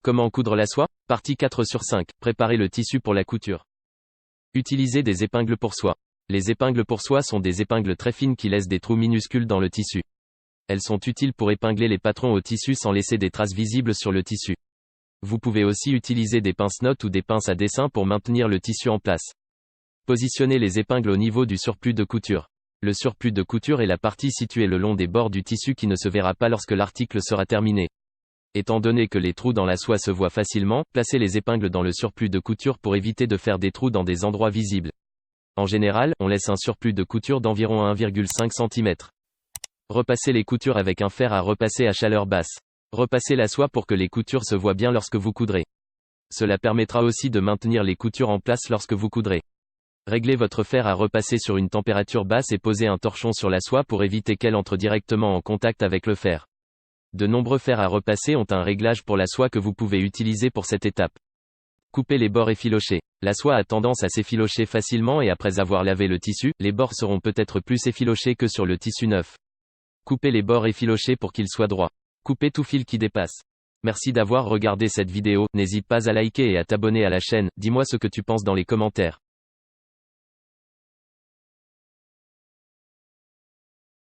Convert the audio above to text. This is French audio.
Comment coudre la soie? Partie 4 sur 5. Préparer le tissu pour la couture. Utilisez des épingles pour soie. Les épingles pour soie sont des épingles très fines qui laissent des trous minuscules dans le tissu. Elles sont utiles pour épingler les patrons au tissu sans laisser des traces visibles sur le tissu. Vous pouvez aussi utiliser des pinces-notes ou des pinces à dessin pour maintenir le tissu en place. Positionnez les épingles au niveau du surplus de couture. Le surplus de couture est la partie située le long des bords du tissu qui ne se verra pas lorsque l'article sera terminé. Étant donné que les trous dans la soie se voient facilement, placez les épingles dans le surplus de couture pour éviter de faire des trous dans des endroits visibles. En général, on laisse un surplus de couture d'environ 1,5 cm. Repassez les coutures avec un fer à repasser à chaleur basse. Repassez la soie pour que les coutures se voient bien lorsque vous coudrez. Cela permettra aussi de maintenir les coutures en place lorsque vous coudrez. Réglez votre fer à repasser sur une température basse et posez un torchon sur la soie pour éviter qu'elle entre directement en contact avec le fer. De nombreux fers à repasser ont un réglage pour la soie que vous pouvez utiliser pour cette étape. Coupez les bords effilochés. La soie a tendance à s'effilocher facilement et après avoir lavé le tissu, les bords seront peut-être plus effilochés que sur le tissu neuf. Coupez les bords effilochés pour qu'ils soient droits. Coupez tout fil qui dépasse. Merci d'avoir regardé cette vidéo, n'hésite pas à liker et à t'abonner à la chaîne, dis-moi ce que tu penses dans les commentaires.